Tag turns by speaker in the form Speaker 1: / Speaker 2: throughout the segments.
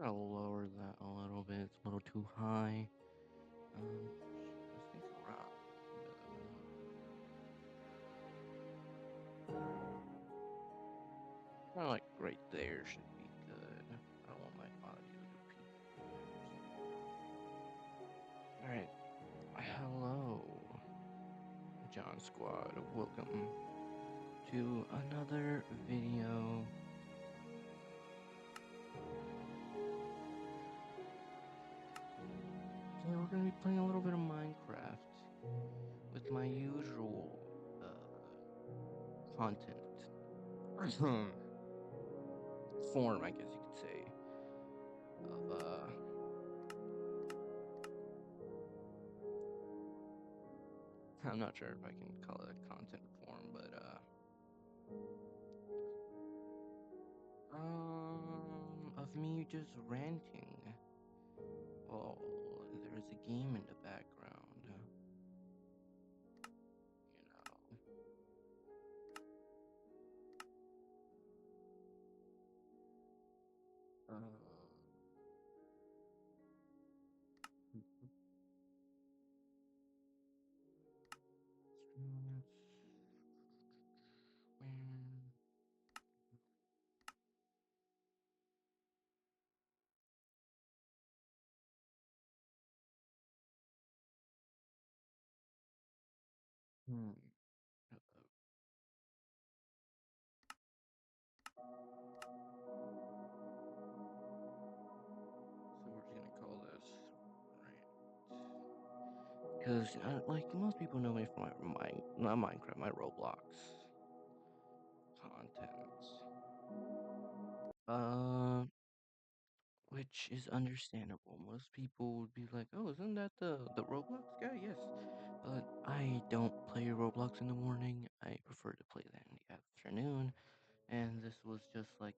Speaker 1: Gotta lower that a little bit. It's a little too high. This thing's around. Kind of like right there should be good. I don't want my audio to peak. Alright. Hello, John Squad. Welcome to another video. Today we're gonna be playing a little bit of Minecraft with my usual content form, I guess you could say, of I'm not sure if I can call it a content form, but of me just ranting. Oh, there's a game in the background, you know. Uh, hmm. So we're just gonna call this rant. Because, like, most people know me from not Minecraft, my Roblox contents. Which is understandable. Most people would be like, "Oh, isn't that the Roblox guy?" Yes, but I don't play Roblox in the morning. I prefer to play that in the afternoon, and this was just like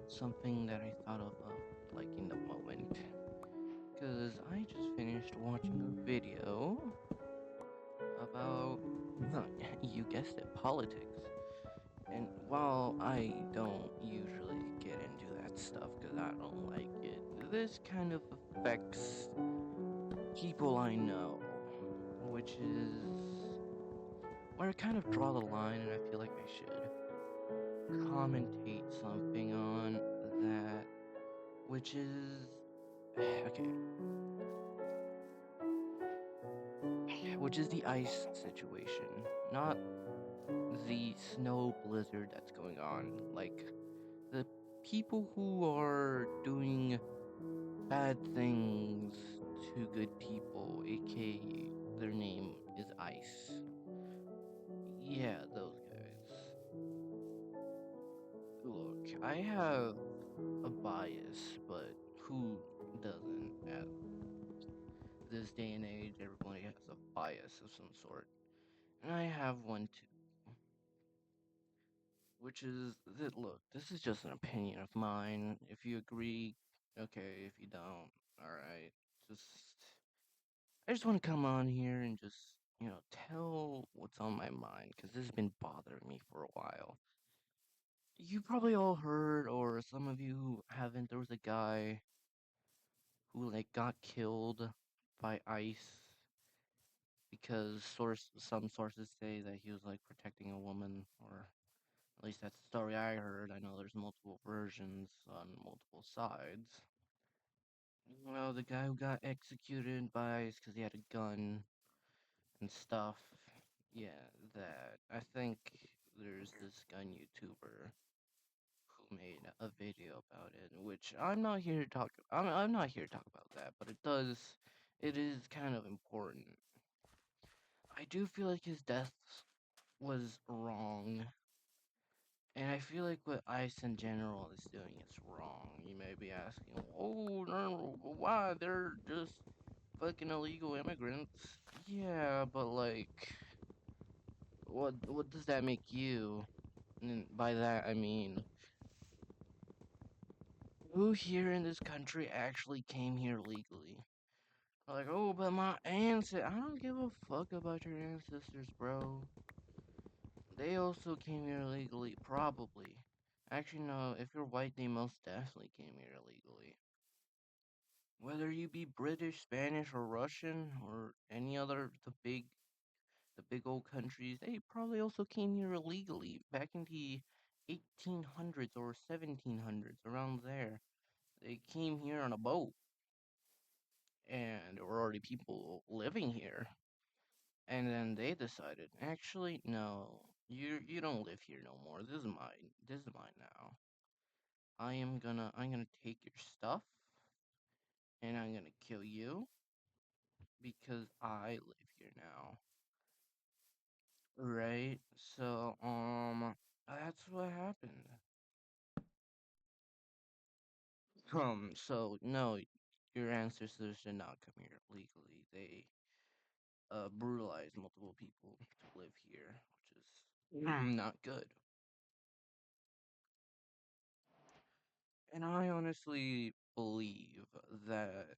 Speaker 1: something that I thought of like in the moment, because I just finished watching a video about, you guessed it, politics. And while I don't usually get into that stuff because I don't like it, this kind of affects people I know, which is where I kind of draw the line, and I feel like I should commentate something on that, which is okay, which is the ice situation, not the snow blizzard that's going on. Like, the people who are doing bad things to good people, aka their name is Ice. Yeah, those guys. Look, I have a bias, but who doesn't? At this day and age, everybody has a bias of some sort. And I have one too. Which is that, look, this is just an opinion of mine. If you agree, okay. If you don't, alright. Just I just want to come on here and just, tell what's on my mind because this has been bothering me for a while. You probably all heard, or some of you who haven't, there was a guy who, like, got killed by ICE because some sources say that he was, like, protecting a woman, or at least that's the story I heard. I know there's multiple versions on multiple sides. Well, the guy who got executed by ICE because he had a gun and stuff. Yeah, that. I think there's this gun YouTuber who made a video about it, which I'm not here to talk. I'm not here to talk about that, but it is kind of important. I do feel like his death was wrong, and I feel like what ICE in general is doing is wrong. You may be asking, "Oh, no, why? They're just fucking illegal immigrants." Yeah, but like, what does that make you? And by that I mean, who here in this country actually came here legally? Like, oh, but my ancestors. I don't give a fuck about your ancestors, bro. They also came here illegally, probably. Actually, no. If you're white, they most definitely came here illegally. Whether you be British, Spanish, or Russian, or any other the big old countries, they probably also came here illegally back in the 1800s or 1700s, around there. They came here on a boat, and there were already people living here. And then they decided, actually, no, you don't live here no more. This is mine. This is mine now. I'm gonna take your stuff, and I'm gonna kill you because I live here now. Right? So, that's what happened. So no, your ancestors did not come here legally. They brutalized multiple people to live here, which is not good. And I honestly believe that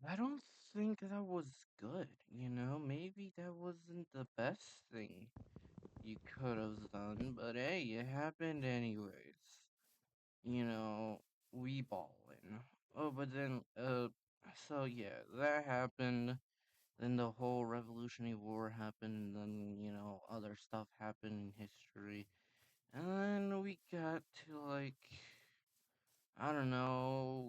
Speaker 1: I don't think that was good, you know? Maybe that wasn't the best thing you could have done, but hey, it happened anyways. You know, we ballin'. Oh, but then, so yeah, that happened. Then the whole Revolutionary War happened, and then, other stuff happened in history. And then we got to, like, I don't know,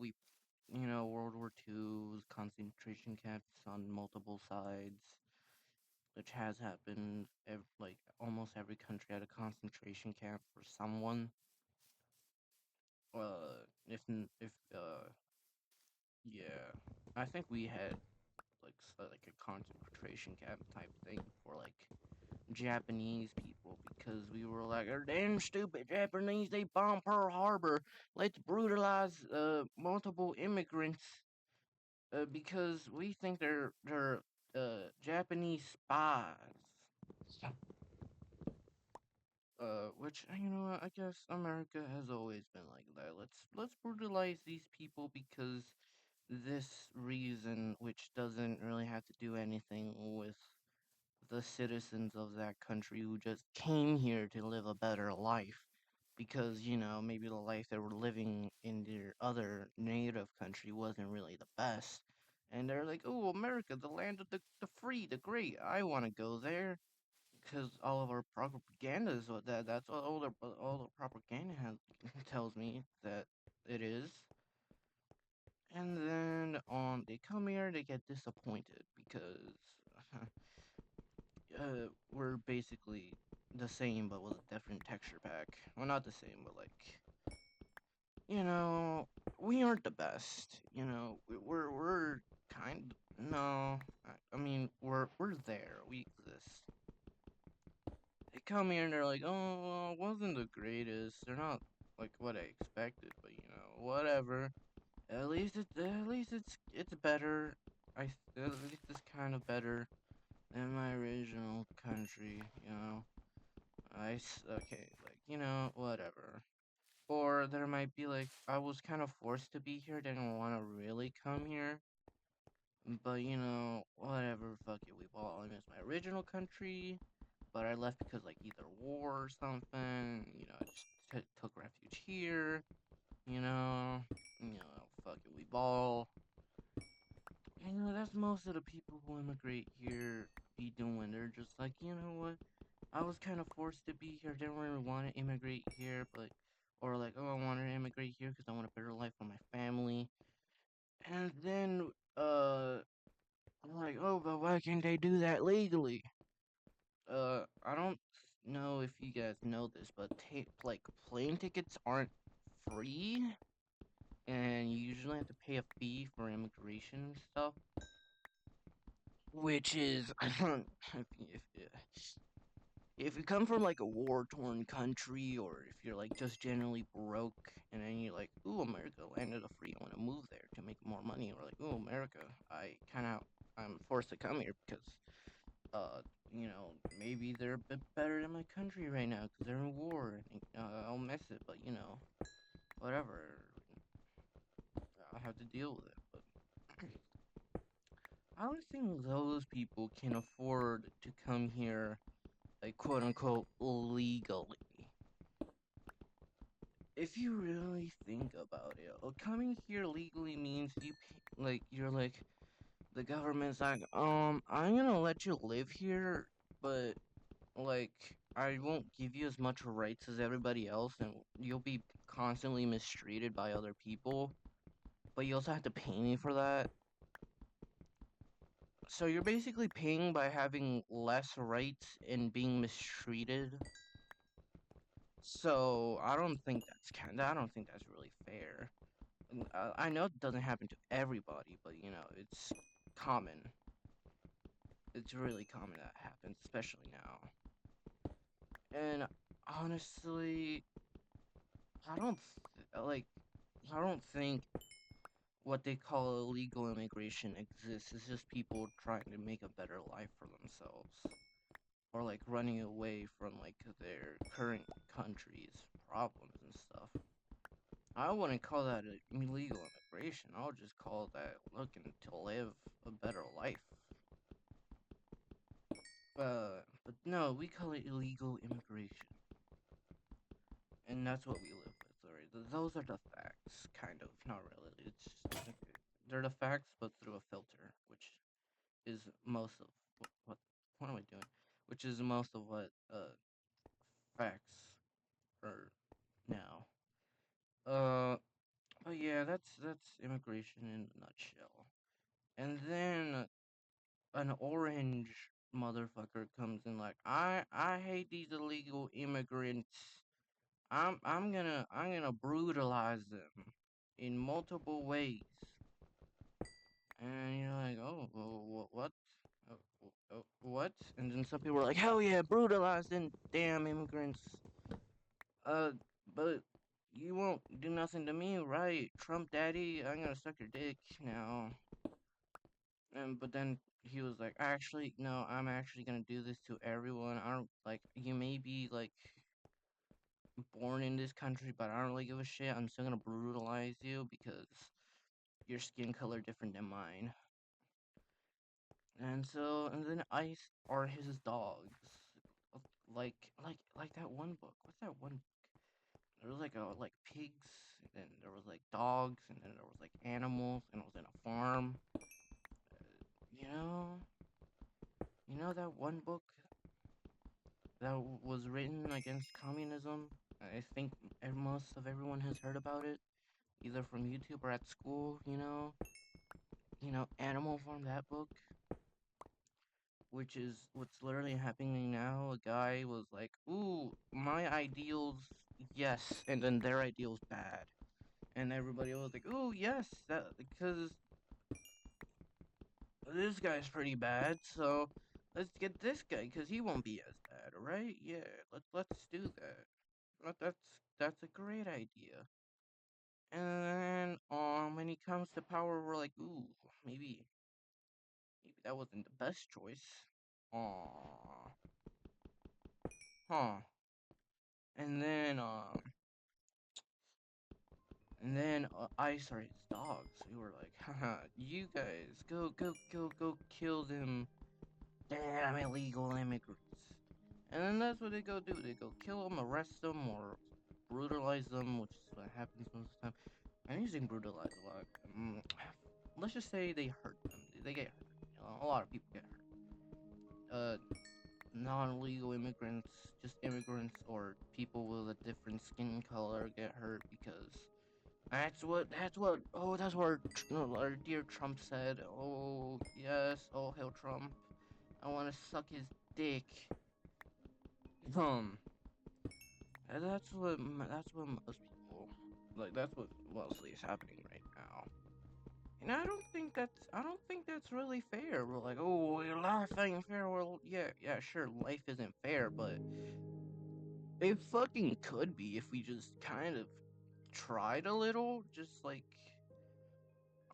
Speaker 1: World War II, concentration camps on multiple sides, which has happened. Like, almost every country had a concentration camp for someone. If yeah, I think we had like a concentration camp type thing for like Japanese people because we were like, "Are damn stupid Japanese, they bombed Pearl Harbor. Let's brutalize multiple immigrants because we think they're Japanese spies." Which I guess America has always been like that. Let's brutalize these people because this reason, which doesn't really have to do anything with the citizens of that country who just came here to live a better life. Because, maybe the life they were living in their other native country wasn't really the best. And they're like, oh, America, the land of the free, the great. I want to go there. Because all of our propaganda is what that's all the propaganda has, tells me that it is. And then they come here, they get disappointed because we're basically the same but with a different texture pack. Well, not the same, but like you know, we aren't the best. We're kind. No, I mean we're there. We exist. They come here and they're like, oh, well, it wasn't the greatest. They're not like what I expected, but whatever. At least it's better. At least it's kind of better than my original country. Okay, like whatever. Or there might be like I was kind of forced to be here, didn't want to really come here, but whatever. Fuck it, we bought. I miss my original country, but I left because like either war or something. I just took refuge here. You know, fuck it, we ball. That's most of the people who immigrate here be doing. They're just like, you know what? I was kind of forced to be here. Didn't really want to immigrate here, but or like, oh, I wanted to immigrate here because I want a better life for my family. And then, I'm like, oh, but why can't they do that legally? I don't know if you guys know this, but like plane tickets aren't free, and you usually have to pay a fee for immigration and stuff. Which is, if you come from like a war torn country, or if you're like just generally broke, and then you're like, ooh, America landed a free, I want to move there to make more money, or like, ooh, America, I'm forced to come here because, uh, maybe they're a bit better than my country right now because they're in war, and I'll miss it, but whatever, I'll have to deal with it, but. I don't think those people can afford to come here, like quote unquote, legally. If you really think about it, coming here legally means you're like the government's like, I'm gonna let you live here, but like I won't give you as much rights as everybody else, and you'll be constantly mistreated by other people. But you also have to pay me for that. So you're basically paying by having less rights and being mistreated. So I don't think that's really fair. I know it doesn't happen to everybody, but it's common. It's really common that happens, especially now. And honestly, I don't like. I don't think what they call illegal immigration exists. It's just people trying to make a better life for themselves, or like running away from like their current country's problems and stuff. I wouldn't call that illegal immigration. I would just call that looking to live a better life. But no, we call it illegal immigration, and that's what we live with. Sorry, those are the facts, kind of. Not really. They're the facts, but through a filter, which is most of what am I doing? Which is most of what facts are now. Uh, but yeah, that's immigration in a nutshell. And then an orange motherfucker comes in like, I hate these illegal immigrants. I'm gonna brutalize them in multiple ways. And you're like, oh, what? What? And then some people are like, hell yeah, brutalize them damn immigrants. Uh, but you won't do nothing to me, right? Trump daddy, I'm gonna suck your dick now. And but then he was like, actually, no, I'm actually gonna do this to everyone. I don't like you may be like born in this country, but I don't really give a shit. I'm still gonna brutalize you because your skin color different than mine. And then ice are his dogs. Uh, like that one book. What's that one book? There was like pigs, and then there was like dogs, and then there was like animals, and it was in a farm. You know, you know that one book that was written against communism. I think most of everyone has heard about it, either from YouTube or at school. Animal Farm. That book, which is what's literally happening now. A guy was like, "Ooh, my ideals, yes," and then their ideals bad, and everybody was like, "Ooh, yes, that because this guy's pretty bad, so let's get this guy because he won't be as bad, right? Yeah, let's do that. That's a great idea." And then when he comes to power, we're like, "Ooh, maybe that wasn't the best choice." Aw, huh? And then I started his dogs. We were like, haha, you guys, go kill them damn illegal immigrants. And then that's what they go do. They go kill them, arrest them, or brutalize them, which is what happens most of the time. I'm using brutalize a lot. Let's just say they hurt them. They get hurt. A lot of people get hurt. Non-legal immigrants, just immigrants or people with a different skin color get hurt because that's what our dear Trump said. Oh yes, oh hell Trump, I want to suck his dick. Um, and that's what most people like. That's what mostly is happening right now. And I don't think that's really fair. We're like, oh, your life ain't fair. Well, yeah, sure, life isn't fair, but it fucking could be if we just kind of tried a little. Just like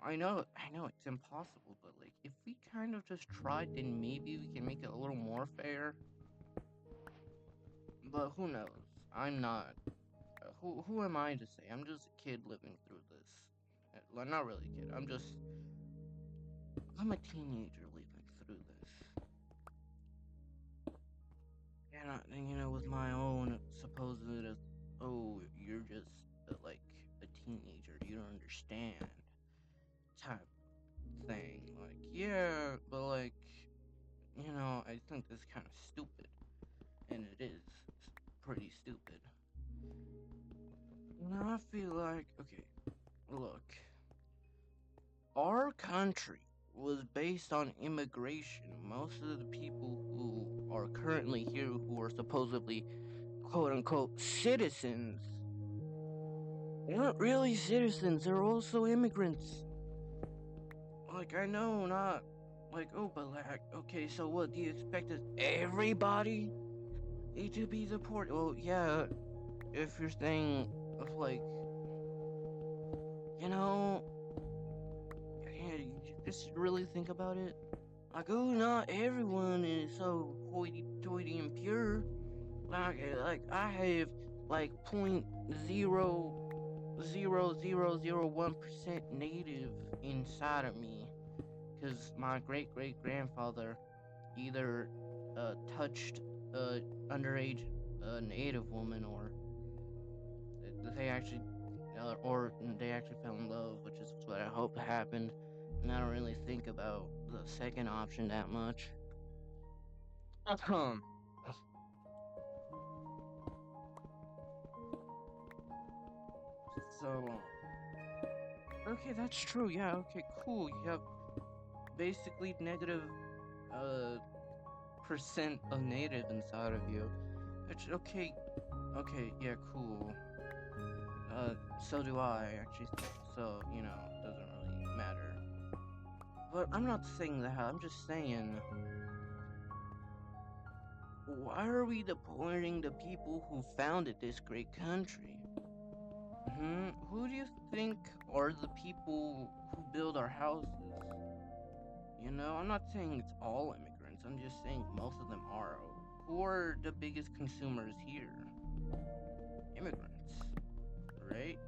Speaker 1: I know it's impossible, but like if we kind of just tried, then maybe we can make it a little more fair. But who knows? I'm not. Who am I to say? I'm just a kid living through this. Not really a kid. I'm just I'm a teenager living through this, and with my own supposed oh, you're just like a teenager, you don't understand type thing. Like, yeah, but like, I think that's kind of stupid, and it is pretty stupid. I feel like, okay, look, our country was based on immigration. Most of the people who are currently here, who are supposedly quote unquote citizens, aren't really citizens, they're also immigrants. Like, I know, not like, oh, but like, okay, so what do you expect us, everybody need to be deported? Well, yeah, if you're saying, of like, you know, yeah, you just really think about it. Like, oh, not everyone is so hoity-toity and pure. Like I have like 0.000001% native inside of me, because my great great grandfather either touched a underage native woman, they actually or they actually fell in love, which is what I hope happened. And I don't really think about the second option that much. Um, so okay, that's true. Yeah, okay, cool. You have basically negative uh percent of native inside of you. Which okay, okay, yeah, cool. So do I actually. So it doesn't really matter. But I'm not saying that. I'm just saying, why are we deporting the people who founded this great country? Who do you think are the people who build our houses? I'm not saying it's all immigrants. I'm just saying most of them are. Who are the biggest consumers here? Immigrants, right?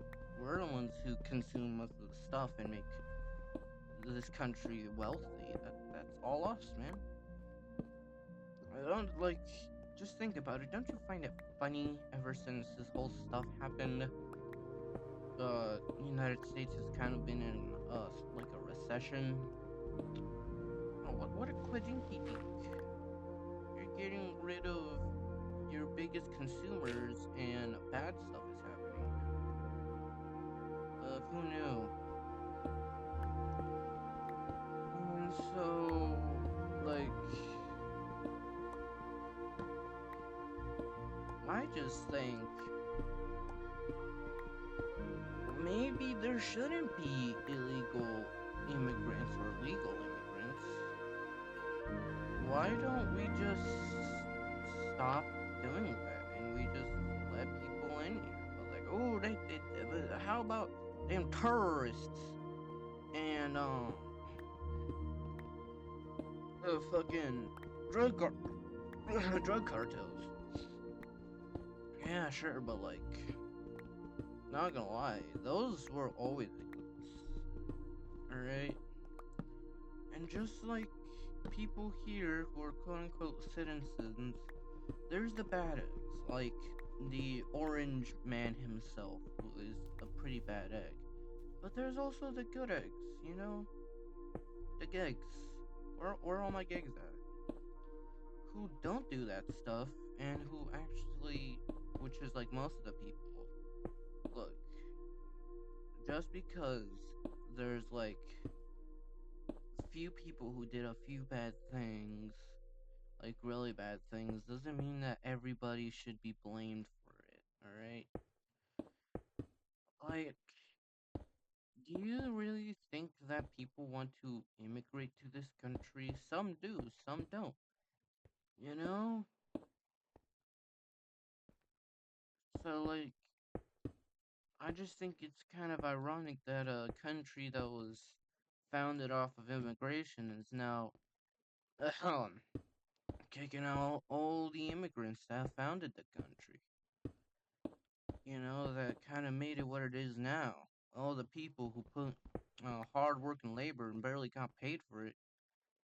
Speaker 1: We're the ones who consume most of the stuff and make this country wealthy. That's all us, man. I don't like. Just think about it. Don't you find it funny ever since this whole stuff happened? The United States has kind of been in like a recession. Oh, what a quidinky dink. You're getting rid of your biggest consumers and bad stuff is happening. Who knew? And so, like, I just think maybe there shouldn't be illegal immigrants or legal immigrants. Why don't we just stop doing that and we just let people in here? But like, oh, how about them terrorists and the fucking drug car- drug cartels? Yeah, sure, but like, not gonna lie, those were always exist. Alright? And just like people here who are quote unquote citizens, there's the bad eggs, like the orange man himself, who is a pretty bad egg. But there's also the good eggs, you know? The gigs. Where all my gigs at? Who don't do that stuff, and who actually, which is like most of the people, look, just because there's like few people who did a few bad things, like really bad things, doesn't mean that everybody should be blamed for it, alright? Like, do you really think that people want to immigrate to this country? Some do, some don't. You know? So, like, I just think it's kind of ironic that a country that was founded off of immigration is now kicking out all the immigrants that founded the country. That kind of made it what it is now. All the people who put hard working labor and barely got paid for it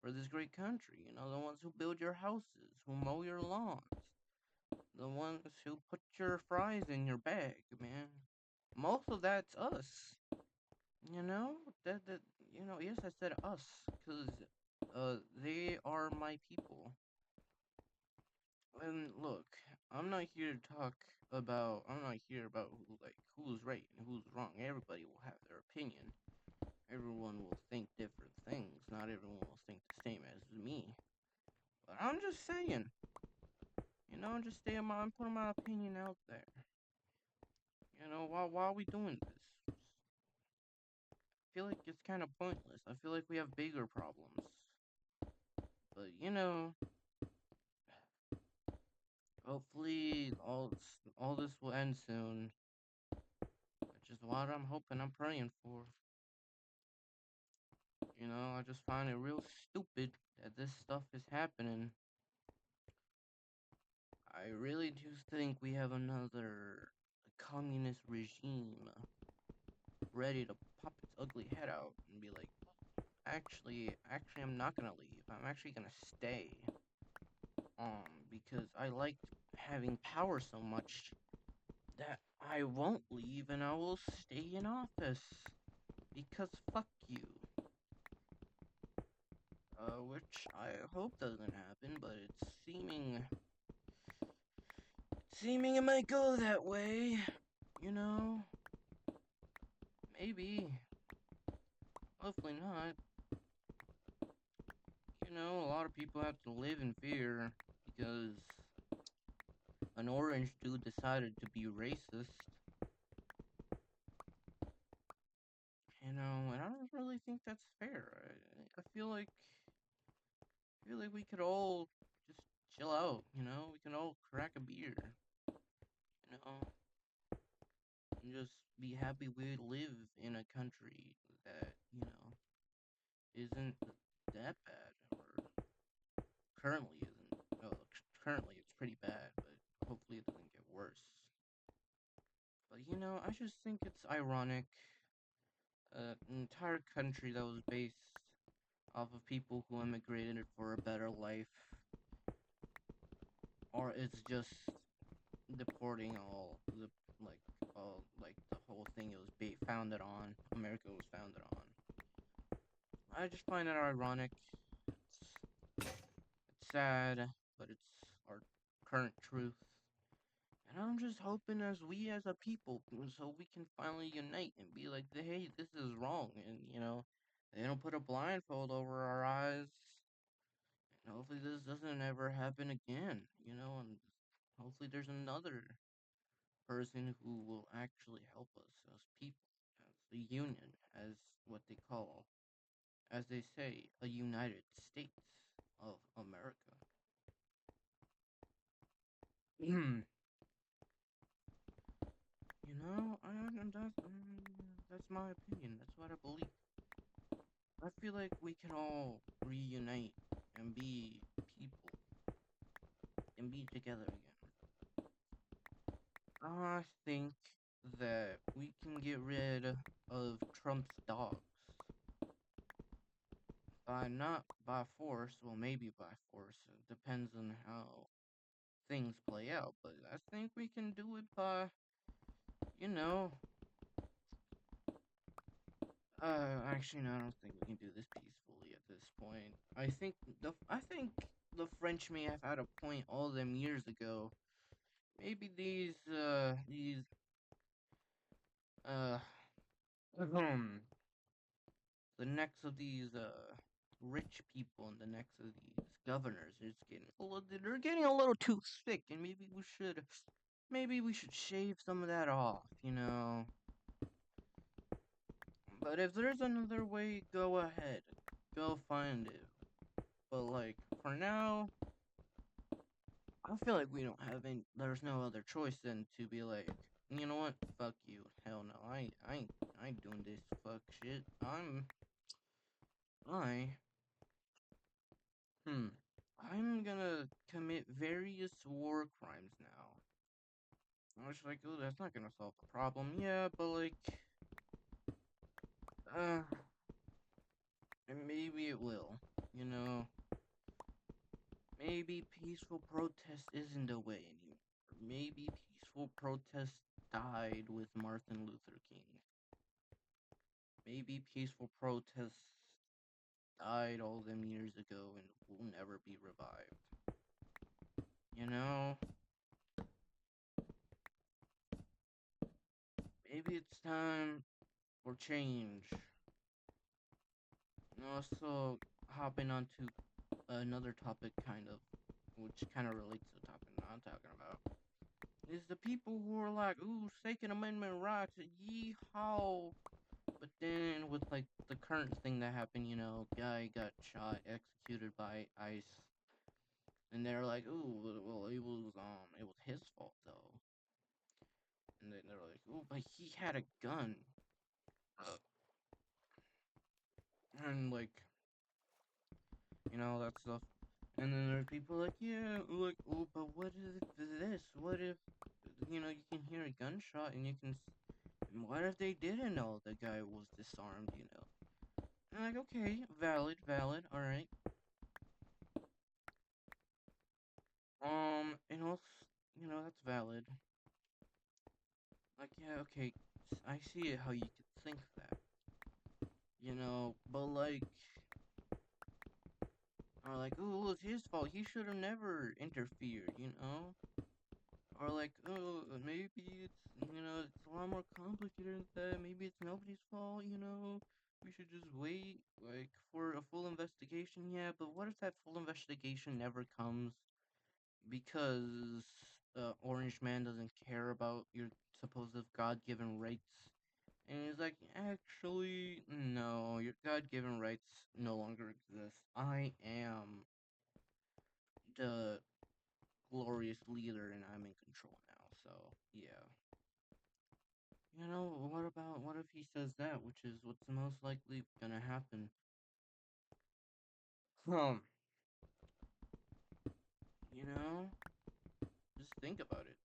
Speaker 1: for this great country. You know, the ones who build your houses, who mow your lawns, the ones who put your fries in your bag, man. Most of that's us. You know that yes, I said us because they are my people. And look, I'm not here to talk about. I'm not here about who's right and who's wrong. Everybody will have their opinion. Everyone will think different things. Not everyone will think the same as me. But I'm just saying, just saying I'm putting my opinion out there. Why are we doing this? I feel like it's kind of pointless. I feel like we have bigger problems. But hopefully all this will end soon. Which is what I'm hoping. I'm praying for. I just find it real stupid that this stuff is happening. I really do think we have another communist regime ready to pop its ugly head out and be like, actually, I'm not gonna leave. I'm actually gonna stay. Because I like having power so much that I won't leave and I will stay in office. Because fuck you. Which I hope doesn't happen, but it's seeming it might go that way. You know, maybe. Hopefully not. A lot of people have to live in fear because an orange dude decided to be racist. And I don't really think that's fair. I feel like we could all just chill out. We can all crack a beer. You know, and just be happy we live in a country that isn't that bad, or currently isn't. No, currently it's pretty bad, but hopefully it doesn't get worse. But I just think it's ironic. An entire country that was based off of people who immigrated for a better life, or it's just deporting like all the whole thing it was founded on. America was founded on. I just find it ironic. It's sad, but it's our current truth. And I'm just hoping as a people, so we can finally unite and be like, hey, this is wrong. And, they don't put a blindfold over our eyes. And hopefully this doesn't ever happen again, and hopefully there's another person who will actually help us as people, as the union, as what they call, as they say, a United States of America. That's my opinion. That's what I believe. I feel like we can all reunite and be people and be together again. I think that we can get rid of Trump's dogs. Not by force, well, maybe by force. It depends on how things play out, but I think we can do it by, you know, actually, no, I don't think we can do this peacefully at this point. I think the French may have had a point all them years ago. Maybe uh, the necks of these, rich people and the necks of these governors is they're getting a little too thick, and maybe we should shave some of that off. But if there's another way, go ahead. Go find it. But, like, for now, I feel like we don't have there's no other choice than to be like, you know what? Fuck you. Hell no. I ain't doing this fuck shit. I, hmm. I'm gonna commit various war crimes now. I was like, oh, that's not gonna solve the problem. Yeah, but like, And maybe it will. You know, maybe peaceful protest isn't the way anymore. Maybe peaceful protest died with Martin Luther King. Maybe peaceful protests died all them years ago and will never be revived. You know, maybe it's time for change. And also, hopping onto another topic, kind of, which kind of relates to the topic I'm talking about, is the people who are like, ooh, Second Amendment rights, yeehaw. But then, with like the current thing that happened, guy got shot, executed by ICE, and they're like, ooh, well, it was his fault though. And then they're like, ooh, but he had a gun. And like, that stuff. And then there's people like, yeah, like, oh, but what is this? What if, you can hear a gunshot and you can, what if they didn't know the guy was disarmed? And like, okay, valid, alright. And also, that's valid. Like, yeah, okay, I see it how you could think that, but like, or like, oh, it was his fault, he should have never interfered. Or like, oh, maybe it's a lot more complicated than that. Maybe it's nobody's fault. We should just wait, like, for a full investigation. Yeah, but what if that full investigation never comes because Orange Man doesn't care about your supposed God-given rights? And he's like, actually, no, your God-given rights no longer exist. I am the glorious leader and I'm in control now. So, yeah. What if he says that, which is what's most likely gonna happen? Um, you know, just think about it.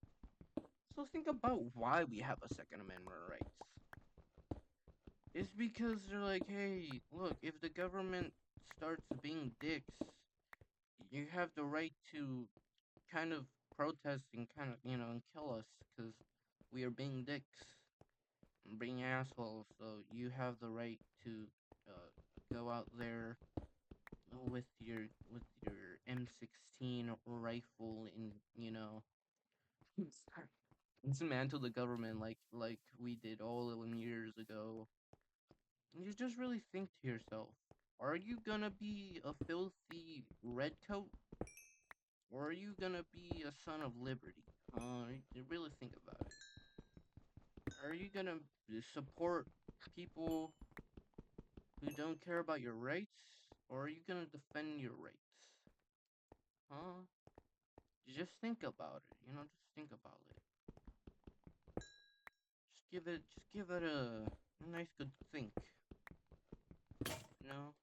Speaker 1: So think about why we have a Second Amendment rights. It's because they're like, hey, look, if the government starts being dicks, you have the right to kind of protest and kind of, and kill us because we are being dicks and being assholes. So you have the right to go out there with your M16 rifle and dismantle the government like we did all of them years ago. And you just really think to yourself, are you gonna be a filthy redcoat or are you gonna be a son of liberty? You really think about it. Are you gonna support people who don't care about your rights or are you gonna defend your rights? Huh? Just think about it, just think about it. Just give it a nice good think, you know?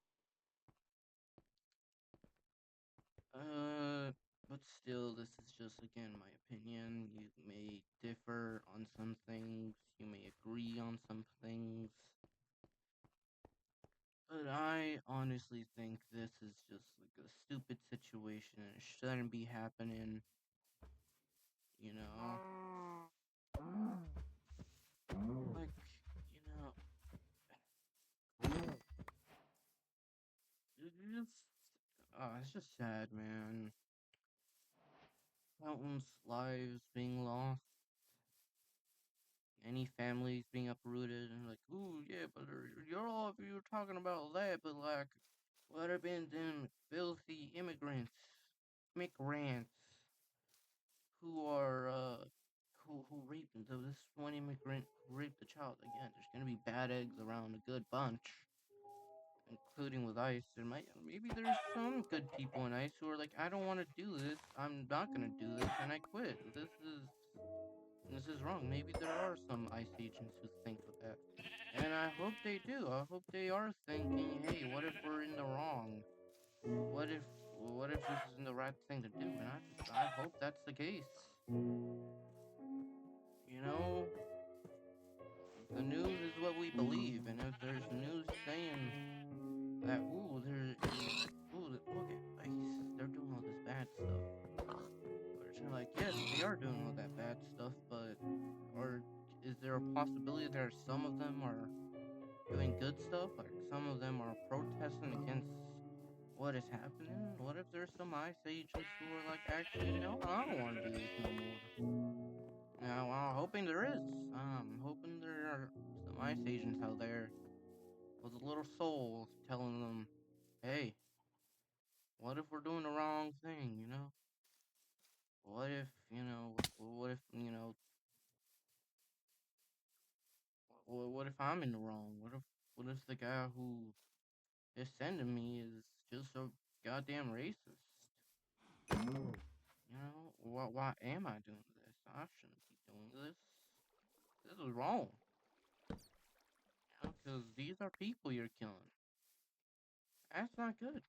Speaker 1: But still, this is just, again, my opinion. You may differ on some things, you may agree on some things, but I honestly think this is just, like, a stupid situation and it shouldn't be happening, you know? Like, you know, it's just sad, man. Countless lives being lost, any families being uprooted, and like, ooh, yeah, but you're all of you were talking about that, but like, what have been them filthy immigrants who are who raped this one immigrant who raped the child again? There's gonna be bad eggs around a good bunch, including with ICE. Maybe there's some good people in ICE who are like, I don't want to do this. I'm not gonna do this, and I quit. This is wrong. Maybe there are some ICE agents who think of that. And I hope they do. I hope they are thinking, hey, what if we're in the wrong? What if this isn't the right thing to do? And I hope that's the case. You know, the news is what we believe, and if there's news saying that look at ISIS, they're doing all this bad stuff. But you're like, yes, they are doing all that bad stuff, but or is there a possibility that some of them are doing good stuff? Like some of them are protesting against what is happening? What if there's some ICE agents who are like, actually, you know, I don't want to do this no more. Now, I'm hoping there is. I'm hoping there are some ICE agents out there with a little soul telling them, hey, what if we're doing the wrong thing, you know? What if, what if I'm in the wrong? What if the guy who is sending me is just a goddamn racist? You know, why am I doing this? I shouldn't be doing this. This is wrong. You know, because these are people you're killing. That's not good.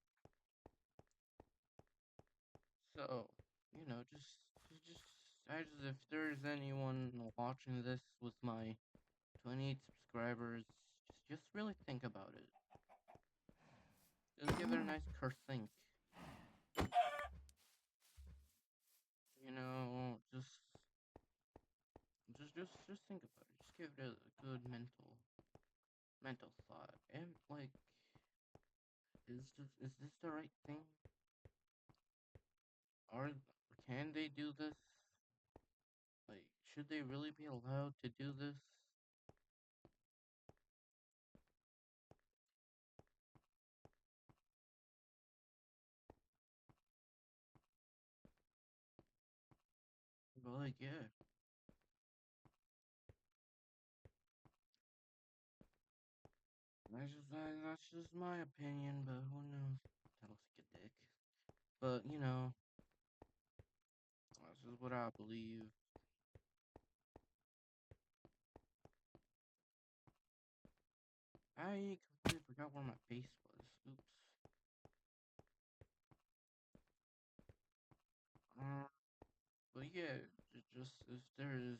Speaker 1: So, just, if there's anyone watching this with my 28 subscribers, just really think about it. Just give it a nice think. You know, just think about it. Just give it a good mental thought. And like, is this the right thing? Or can they do this? Like, should they really be allowed to do this? But like, yeah, that's just my opinion. But who knows? That looks like a dick. But you know, this is what I believe. I completely forgot where my base was. Oops. Uh, but yeah, just if there is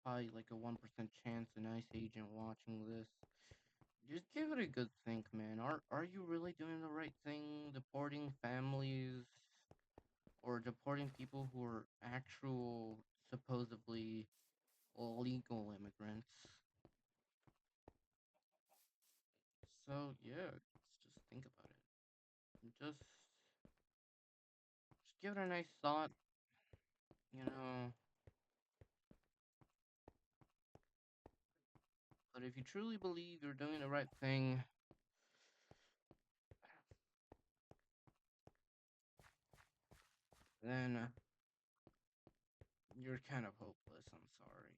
Speaker 1: probably like a 1% chance an ICE agent watching this, just give it a good think, man. Are you really doing the right thing, deporting families or deporting people who are actual, supposedly legal immigrants? So yeah, just think about it. Just give it a nice thought. You know, but if you truly believe you're doing the right thing, then you're kind of hopeless. I'm sorry.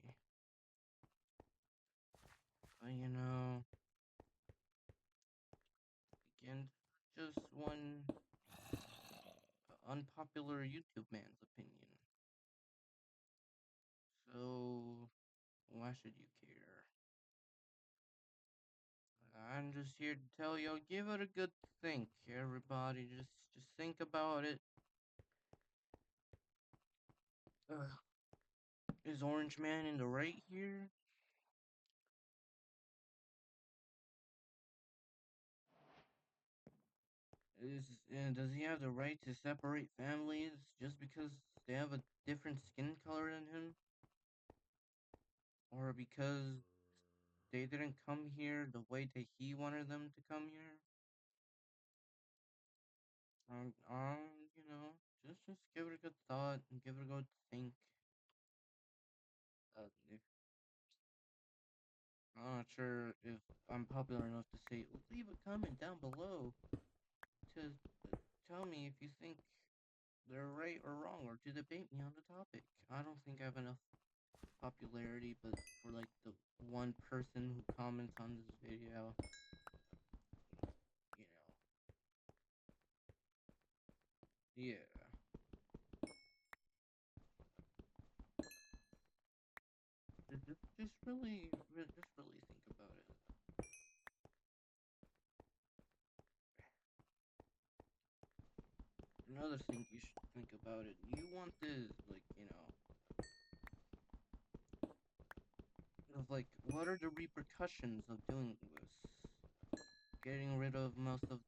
Speaker 1: But you know, again, just one unpopular YouTube man's opinion. So why should you care? I'm just here to tell you, give it a good think, everybody. Just think about it. Is Orange Man in the right here? Does he have the right to separate families just because they have a different skin color than him, or because they didn't come here the way that he wanted them to come here? You know, just give it a good thought and give it a good think. If I'm not sure if I'm popular enough to say, leave a comment down below to tell me if you think they're right or wrong, or to debate me on the topic. I don't think I have enough popularity, but for like the one person who comments on this video, you know, yeah. Just really think about it. Another thing you should think about it. You want this, like, of like, what are the repercussions of doing this? Getting rid of most of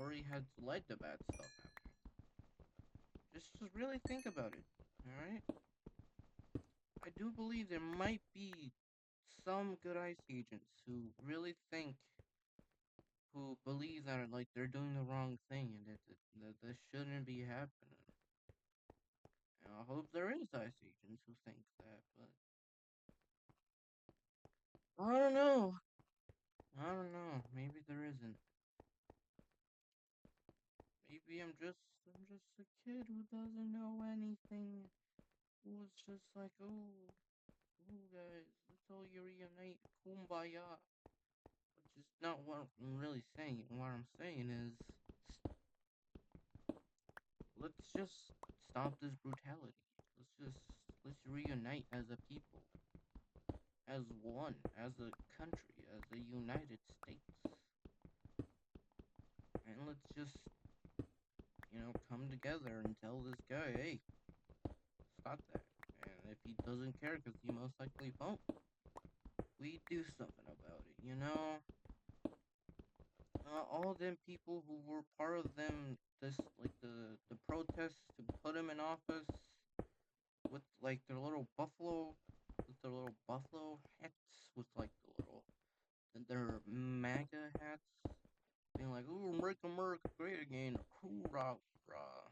Speaker 1: story has led to bad stuff happening. Just really think about it. All right. I do believe there might be some good ICE agents who really think, who believe that like they're doing the wrong thing and that this shouldn't be happening. And I hope there is ICE agents who think that, but I don't know. I don't know. Maybe there isn't. Maybe I'm just a kid who doesn't know anything. Who's just like, ooh guys, let's all reunite, kumbaya. Which is not what I'm really saying. What I'm saying is, let's just stop this brutality. Let's reunite as a people, as one, as a country, as a United States, and let's just come together and tell this guy, hey, stop that. And if he doesn't care, because he most likely won't, we do something about it. All them people who were part of them, this like the protests to put him in office with like their little buffalo hats with like their MAGA hats, being like, "Ooh, make America great again, hoorah, hoorah!"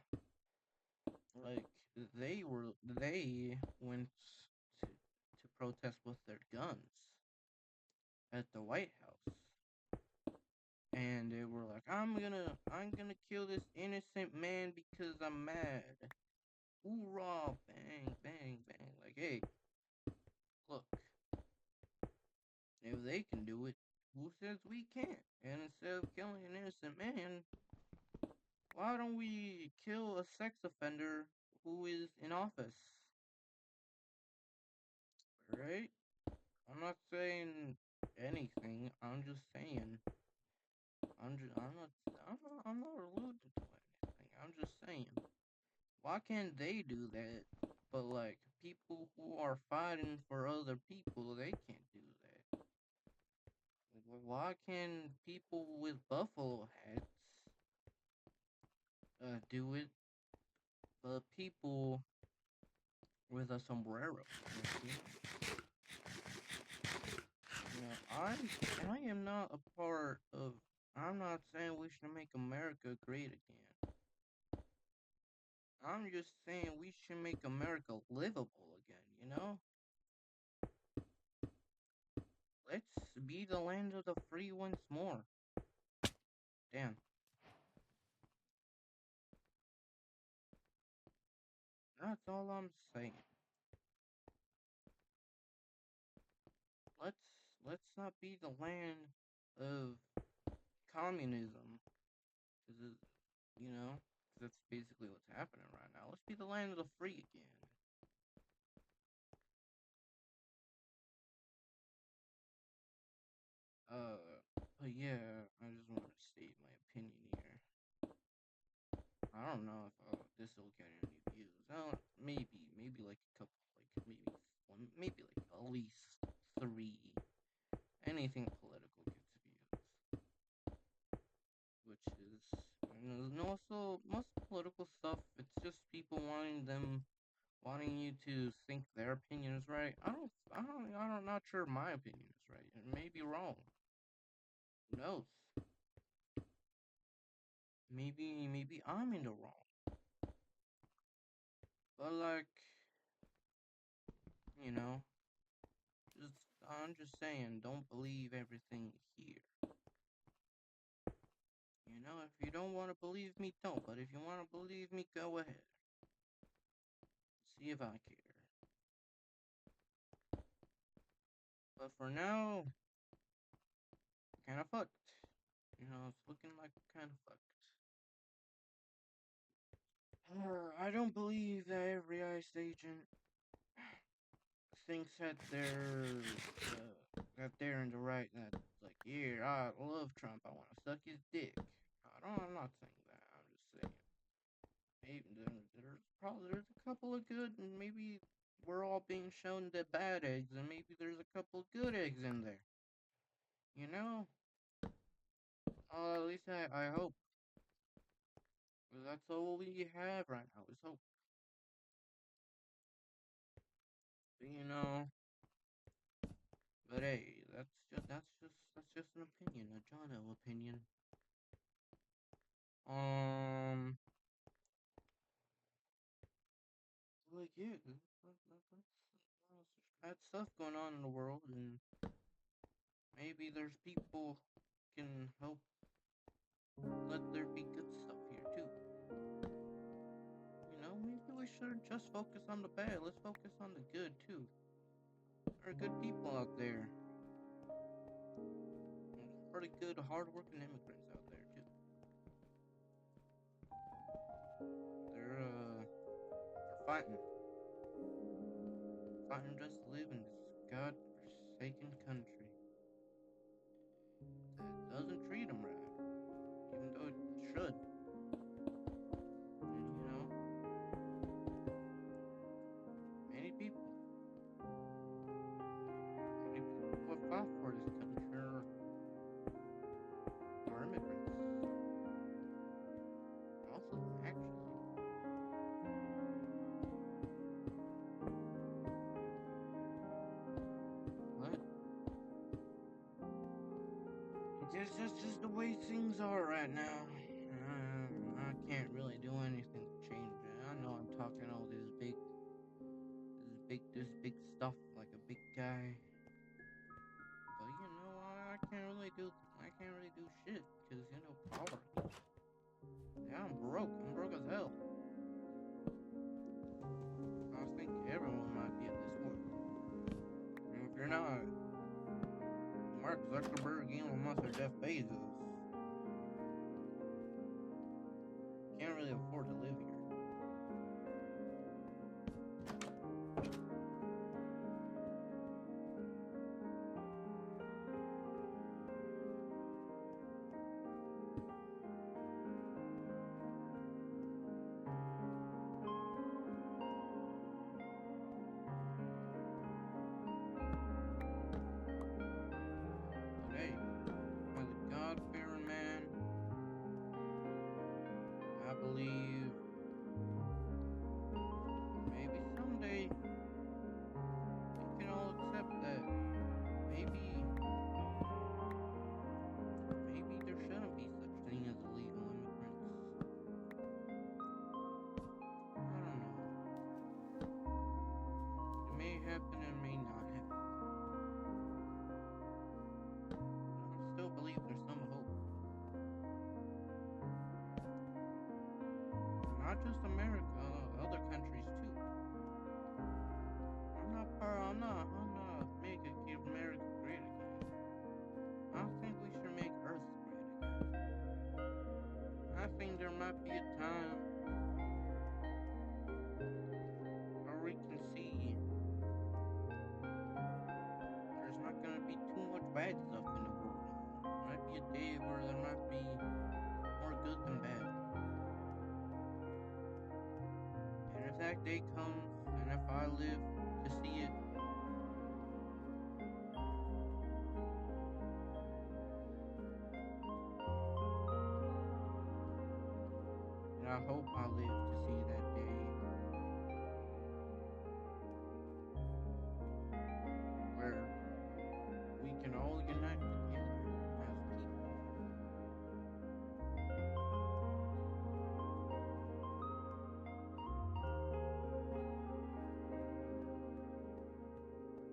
Speaker 1: Like they went to protest with their guns at the White House, and they were like, I'm gonna kill this innocent man because I'm mad. Hoorah, bang, bang, bang. Like, hey, look, if they can do it, who says we can't? And instead of killing an innocent man, why don't we kill a sex offender who is in office? Right? I'm not saying anything. I'm just saying. I'm not alluding to anything. I'm just saying. Why can't they do that? But like people who are fighting for other people, they can't do that. Like, why can people with buffalo hats do it, but people with a sombrero? I am not a part of. I'm not saying we should make America great again. I'm just saying we should make America livable again. Let's be the land of the free once more. Damn. That's all I'm saying. Let's let's not be the land of communism, because you know, 'cause that's basically what's happening right now. Let's be the land of the free again. But yeah, I just want to state my opinion here. I don't know if this will get any views. Maybe like a couple, like maybe one, maybe like at least three. Anything political gets views, which is, and also most political stuff. It's just people wanting you to think their opinion is right. I'm not sure my opinion is right. It may be wrong. Who knows? Maybe I'm in the wrong. But like, you know, just I'm just saying, don't believe everything here. If you don't want to believe me, don't. But if you want to believe me, go ahead. See if I care. But for now, kind of fucked. It's looking like kind of fucked. I don't believe that every ICE agent thinks that they're in the right. That like, yeah, I love Trump. I want to suck his dick. I'm not saying that. I'm just saying. Maybe there's a couple of good, and maybe we're all being shown the bad eggs, and maybe there's a couple good eggs in there. You know? At least I hope. 'Cause that's all we have right now is hope. But, but hey, that's just an opinion, a Jono opinion. Um, like yeah, there's bad stuff going on in the world, and maybe there's people can help let there be good stuff here too. Maybe we shouldn't just focus on the bad. Let's focus on the good too. There are good people out there. There's pretty good, hardworking immigrants out there too. They're fighting just to live in this god-forsaken country that doesn't treat them right, even though it should. And many people, many people who have fought for this country are immigrants. Also, actually, but it's just the way things are right now. I can't really do anything to change it. I know I'm talking all this big stuff like a big guy, but I can't really do shit because poverty. Yeah, I'm broke. I'm broke as hell. I think everyone might be at this point. And if you're not Mark Zuckerberg, Elon Musk, or Jeff Bezos, can't really afford to live here. But hey, as a God-fearing man, I believe maybe someday we can all accept that maybe there shouldn't be such thing as illegal immigrants. I don't know. It may happen and may not happen. But I still believe there's some hope. Not just America, other countries too. I'm not making keep America great again. I think we should make Earth great again. I think there might be a time where we can see there's not gonna be too much bad stuff in the world anymore. Might be a day where there might be more good than bad. And if that day comes, and if I live to see it, and I hope I live to see that day where we can all unite together as people.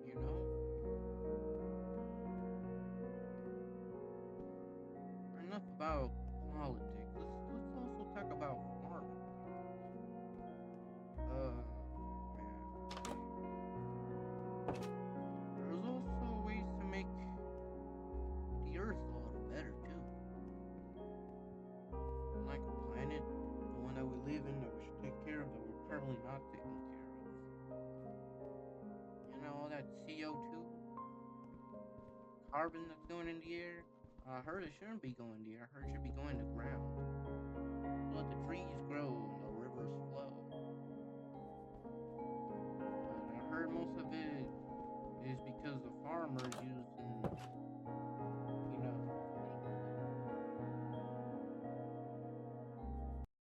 Speaker 1: You know, enough about politics. Let's also talk about farming. Man, there's also ways to make the Earth a little better too. Like a planet, the one that we live in, that we should take care of, that we're currently not taking care of. All that CO2, carbon that's going in the air. I heard it shouldn't be going there. I heard it should be going to ground. Let the trees grow and the rivers flow. But I heard most of it